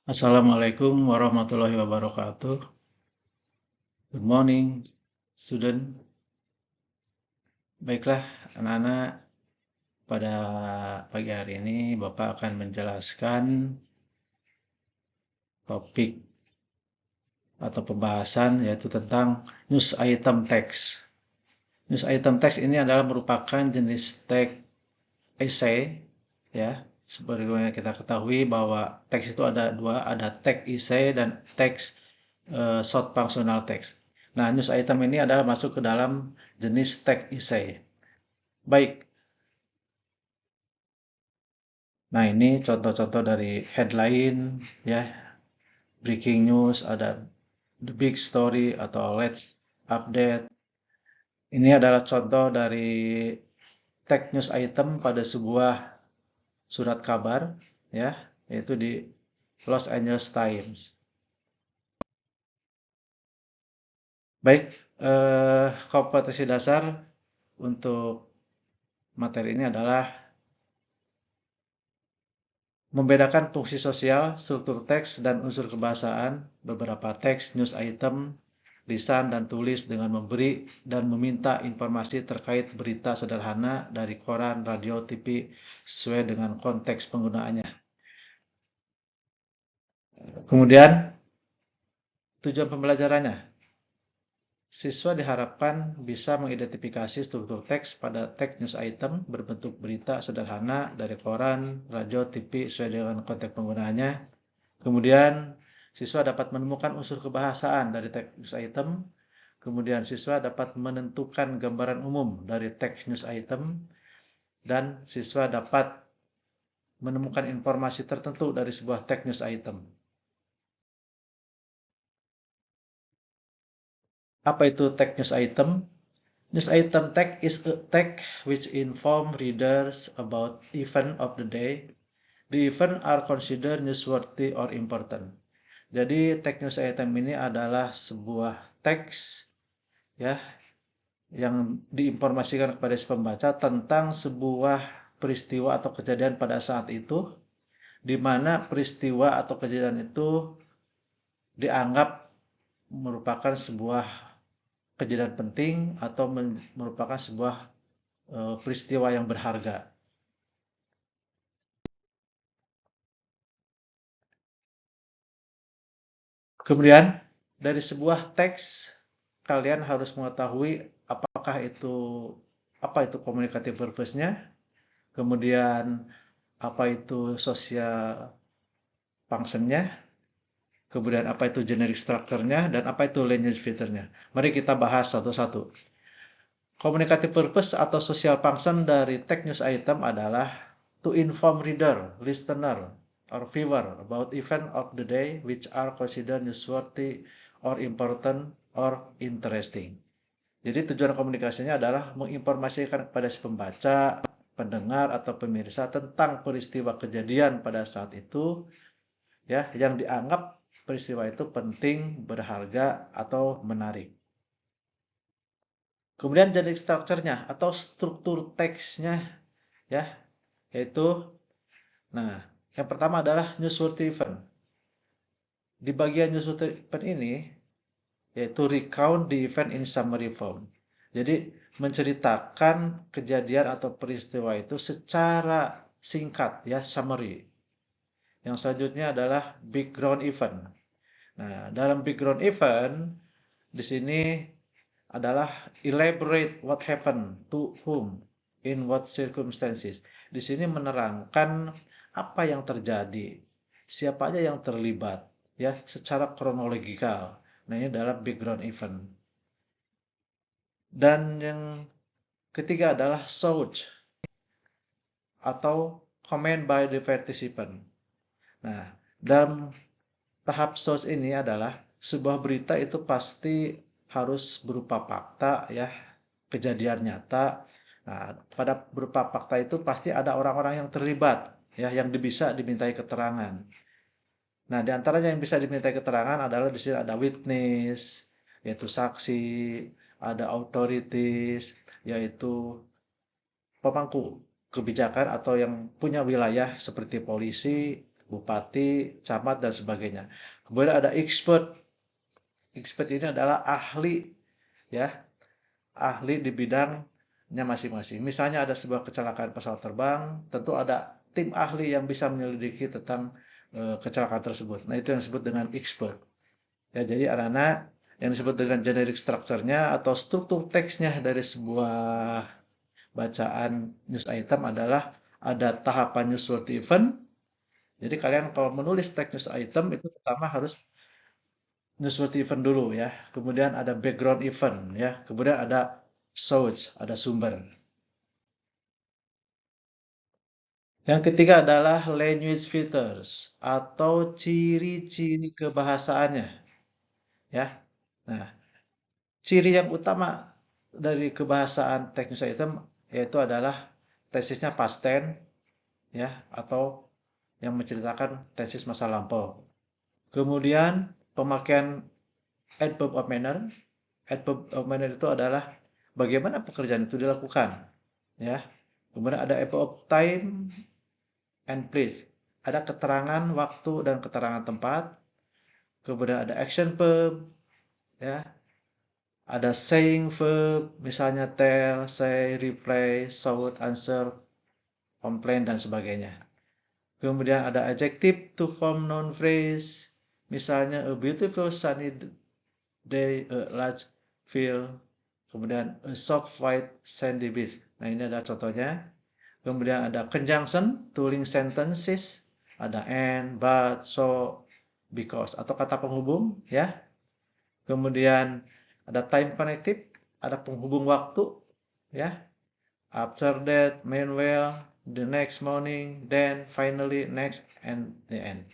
Assalamualaikum warahmatullahi wabarakatuh. Good morning, student. Baiklah, anak-anak, pada pagi hari ini Bapak akan menjelaskan topik atau pembahasan yaitu tentang news item text. News item text ini adalah merupakan jenis teks essay, ya. Seperti yang kita ketahui bahwa teks itu ada dua, ada teks essay dan teks short functional text. Nah, news item ini adalah masuk ke dalam jenis teks essay. Baik. Nah, ini contoh-contoh dari headline, ya, breaking news, ada the big story atau let's update. Ini adalah contoh dari tag news item pada sebuah surat kabar, ya, yaitu di Los Angeles Times. Baik, kompetensi dasar untuk materi ini adalah membedakan fungsi sosial, struktur teks, dan unsur kebahasaan. Beberapa teks, news item, lisan dan tulis dengan memberi dan meminta informasi terkait berita sederhana dari koran, radio, TV sesuai dengan konteks penggunaannya. Kemudian, tujuan pembelajarannya. Siswa diharapkan bisa mengidentifikasi struktur teks pada teks news item berbentuk berita sederhana dari koran, radio, TV sesuai dengan konteks penggunaannya. Kemudian, siswa dapat menemukan unsur kebahasaan dari teks news item. Kemudian, siswa dapat menentukan gambaran umum dari teks news item. Dan siswa dapat menemukan informasi tertentu dari sebuah teks news item. Apa itu teks news item? News item tag is a tag which inform readers about event of the day. The event are considered newsworthy or important. Jadi tag news item ini adalah sebuah teks, ya, yang diinformasikan kepada si pembaca tentang sebuah peristiwa atau kejadian pada saat itu, di mana peristiwa atau kejadian itu dianggap merupakan sebuah kejadian penting atau merupakan sebuah peristiwa yang berharga. Kemudian dari sebuah teks kalian harus mengetahui apa itu communicative purpose-nya, kemudian apa itu social function-nya, kemudian apa itu generic structure-nya, dan apa itu language feature-nya. Mari kita bahas satu-satu. Communicative purpose atau social function dari text news item adalah to inform reader, listener, or viewer about event of the day which are considered newsworthy or important or interesting. Jadi tujuan komunikasinya adalah menginformasikan kepada si pembaca, pendengar atau pemirsa tentang peristiwa kejadian pada saat itu, ya, yang dianggap peristiwa itu penting, berharga atau menarik. Kemudian jadi structure-nya atau struktur teksnya, ya, yaitu, nah, yang pertama adalah newsworthy event. Di bagian newsworthy event ini, yaitu recount the event in summary form. Jadi menceritakan kejadian atau peristiwa itu secara singkat, ya, summary. Yang selanjutnya adalah background event. Nah, dalam background event di sini adalah elaborate what happened to whom in what circumstances. Di sini menerangkan apa yang terjadi, siapa aja yang terlibat, ya, secara kronologikal. Nah, ini adalah background event. Dan yang ketiga adalah source atau comment by the participant. Nah, dalam tahap source ini adalah sebuah berita itu pasti harus berupa fakta, ya, kejadian nyata. Nah, pada berupa fakta itu pasti ada orang-orang yang terlibat, ya, yang bisa dimintai keterangan. Nah, di antaranya yang bisa dimintai keterangan adalah di sini ada witness, yaitu saksi, ada authorities, yaitu pemangku kebijakan atau yang punya wilayah seperti polisi, bupati, camat, dan sebagainya. Kemudian ada expert. Expert ini adalah ahli, ya, ahli di bidangnya masing-masing. Misalnya ada sebuah kecelakaan pesawat terbang, tentu ada tim ahli yang bisa menyelidiki tentang kecelakaan tersebut. Nah, itu yang disebut dengan expert. Ya, jadi anak-anak yang disebut dengan generic structure-nya atau struktur teksnya dari sebuah bacaan news item adalah ada tahapan newsworthy event. Jadi kalian kalau menulis teks news item itu pertama harus newsworthy event dulu ya. Kemudian ada background event ya. Kemudian ada source, ada sumber. Yang ketiga adalah language features atau ciri-ciri kebahasaannya ya. Nah, ciri yang utama dari kebahasaan teks news item yaitu adalah tesisnya past tense ya atau yang menceritakan tesis masa lampau. Kemudian pemakaian adverb of manner. Adverb of manner itu adalah bagaimana pekerjaan itu dilakukan, ya. Kemudian ada adverb of time and place. Ada keterangan waktu dan keterangan tempat. Kemudian ada action verb, ya. Ada saying verb, misalnya tell, say, reply, shout, answer, complain, dan sebagainya. Kemudian ada adjective to form noun phrase, misalnya a beautiful sunny day, a large field, kemudian a soft white sandy beach. Nah, ini ada contohnya. Kemudian ada conjunction to link sentences, ada and, but, so, because atau kata penghubung ya. Kemudian ada time connective, ada penghubung waktu ya. After that, meanwhile, the next morning, then, finally, next, and the end.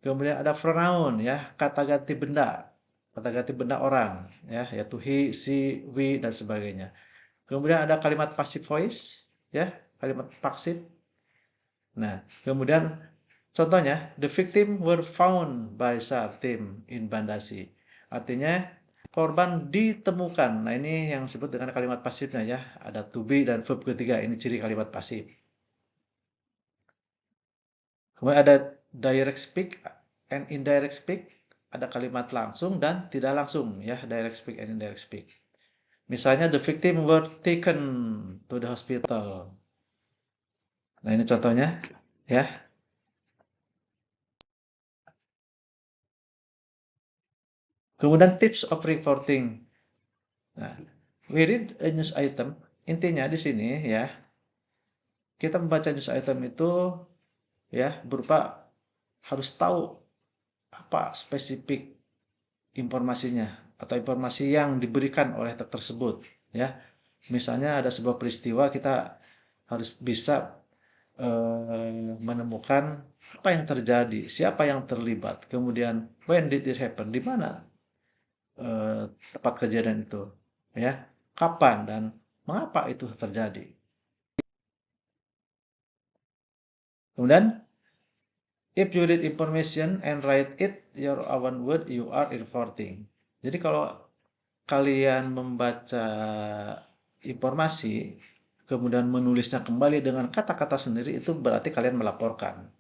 Kemudian ada pronoun ya, kata ganti benda. Kata ganti benda orang ya, yaitu he, she, we, dan sebagainya. Kemudian ada kalimat passive voice ya, kalimat pasif. Nah, kemudian contohnya the victim were found by Satim in Bandasi. Artinya korban ditemukan. Nah, ini yang disebut dengan kalimat pasifnya ya. Ada to be dan verb ketiga, ini ciri kalimat pasif. Kemudian ada direct speak and indirect speak. Ada kalimat langsung dan tidak langsung ya, direct speak and indirect speak. Misalnya the victim were taken to the hospital. Nah, ini contohnya ya. Kemudian tips of reporting. Nah, we read a news item. Intinya di sini ya, kita membaca news item itu ya berupa harus tahu apa spesifik informasinya atau informasi yang diberikan oleh teks tersebut ya. Misalnya ada sebuah peristiwa, kita harus bisa menemukan apa yang terjadi, siapa yang terlibat, kemudian when did it happen, di mana tempat kejadian itu, ya, kapan dan mengapa itu terjadi. Kemudian, if you read information and write it your own word, you are reporting. Jadi kalau kalian membaca informasi, kemudian menulisnya kembali dengan kata-kata sendiri, itu berarti kalian melaporkan.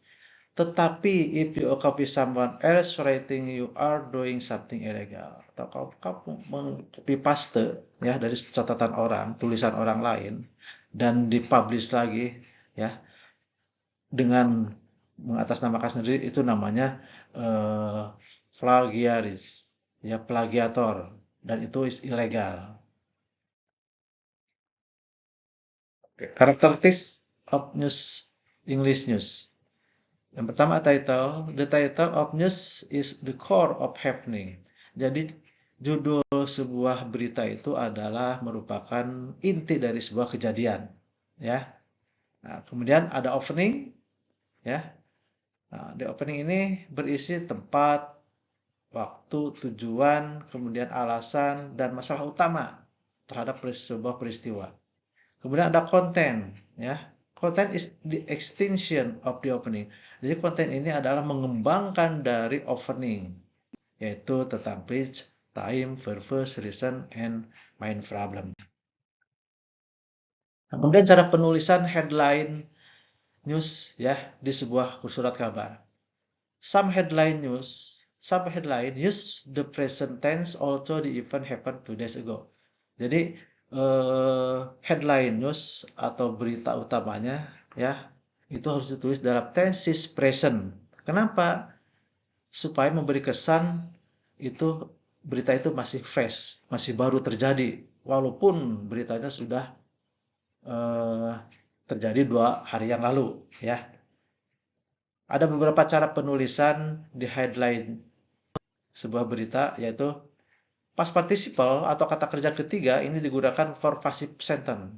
Tetapi if you copy someone else writing, you are doing something illegal. Atau kalau kamu meng-copy paste ya dari catatan orang, tulisan orang lain dan dipublish lagi ya dengan mengatasnamakan sendiri, itu namanya plagiaris, ya plagiator, dan itu ilegal. Characteristics of news, English news. Yang pertama title, the title of news is the core of happening. Jadi judul sebuah berita itu adalah merupakan inti dari sebuah kejadian, ya. Nah, kemudian ada opening, ya. Nah, di opening ini berisi tempat, waktu, tujuan, kemudian alasan dan masalah utama terhadap sebuah peristiwa. Kemudian ada konten, ya. Content is the extension of the opening. Jadi konten ini adalah mengembangkan dari opening, yaitu tentang place, time, purpose, reason, and main problem. Nah, kemudian cara penulisan headline news ya di sebuah surat kabar. some headline use the present tense although the event happened 2 days ago. Jadi headline news atau berita utamanya ya itu harus ditulis dalam tense present. Kenapa? Supaya memberi kesan itu berita itu masih fresh, masih baru terjadi, walaupun beritanya sudah terjadi 2 hari yang lalu, ya. Ada beberapa cara penulisan di headline sebuah berita, yaitu past participle atau kata kerja ketiga ini digunakan for passive sentence,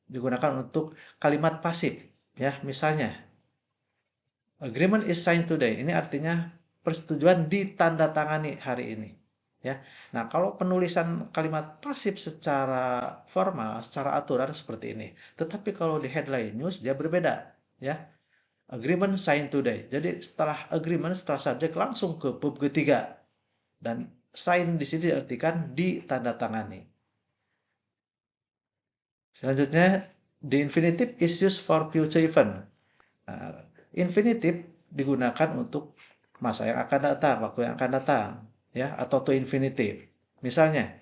digunakan untuk kalimat pasif, ya. Misalnya, agreement is signed today. Ini artinya persetujuan ditandatangani hari ini. Ya. Nah, kalau penulisan kalimat pasif secara formal, secara aturan seperti ini. Tetapi kalau di headline news dia berbeda, ya. Agreement signed today. Jadi setelah agreement, setelah subjek langsung ke verb ketiga. Dan sign di sini diartikan ditandatangani. Selanjutnya, the infinitive is used for future event. Nah, infinitive digunakan untuk masa yang akan datang, waktu yang akan datang, ya, atau to infinitive. Misalnya,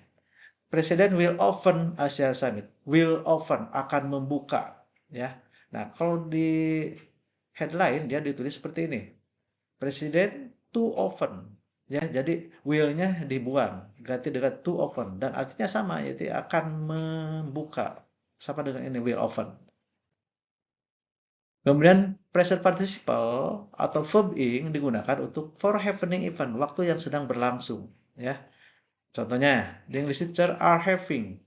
Presiden will open Asia Summit. Will open, akan membuka, ya. Nah, kalau di headline dia ditulis seperti ini. Presiden to open, ya. Jadi will-nya dibuang, ganti dengan to open dan artinya sama, yaitu akan membuka. Sama dengan ini will open. Kemudian present participle atau verb ing digunakan untuk for happening event, waktu yang sedang berlangsung, ya. Contohnya, the English teacher are having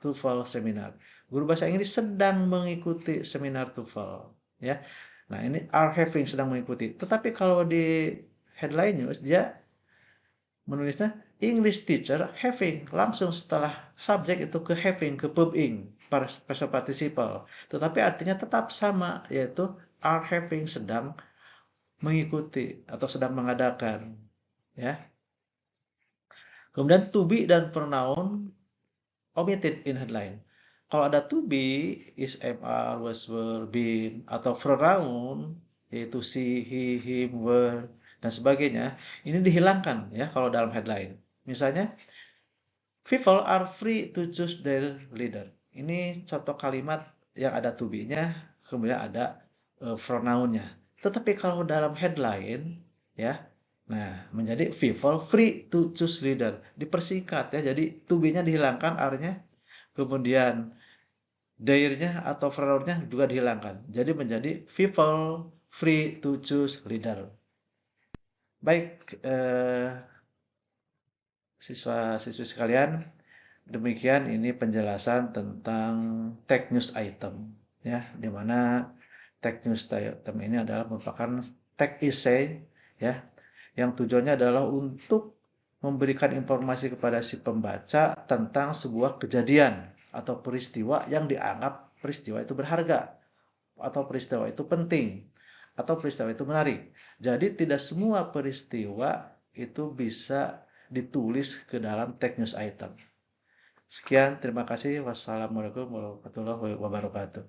TOEFL seminar. Guru bahasa Inggris sedang mengikuti seminar TOEFL, ya. Nah, ini are having, sedang mengikuti. Tetapi kalau di headline news dia menulisnya English teacher having, langsung setelah subjek itu ke having, ke verb ing, present participle. Tetapi artinya tetap sama, yaitu are having, sedang mengikuti atau sedang mengadakan, ya. Kemudian to be dan pronoun omitted in headline. Kalau ada to be, is, am, was, were, been, atau pronoun yaitu she, he, him, were, dan sebagainya, ini dihilangkan ya kalau dalam headline. Misalnya, people are free to choose their leader. Ini contoh kalimat yang ada to be-nya, kemudian ada pronoun-nya. Tetapi kalau dalam headline, ya, nah menjadi people free to choose leader. Dipersingkat ya, jadi to be-nya dihilangkan artinya, kemudian their-nya atau pronoun-nya juga dihilangkan. Jadi menjadi people free to choose leader. Baik, siswa-siswi sekalian, demikian ini penjelasan tentang tag news item, ya, di mana tag news item ini adalah merupakan tag essay, ya, yang tujuannya adalah untuk memberikan informasi kepada si pembaca tentang sebuah kejadian atau peristiwa yang dianggap peristiwa itu berharga, atau peristiwa itu penting, atau peristiwa itu menarik. Jadi tidak semua peristiwa itu bisa ditulis ke dalam tag news item. Sekian, terima kasih. Wassalamualaikum warahmatullahi wabarakatuh.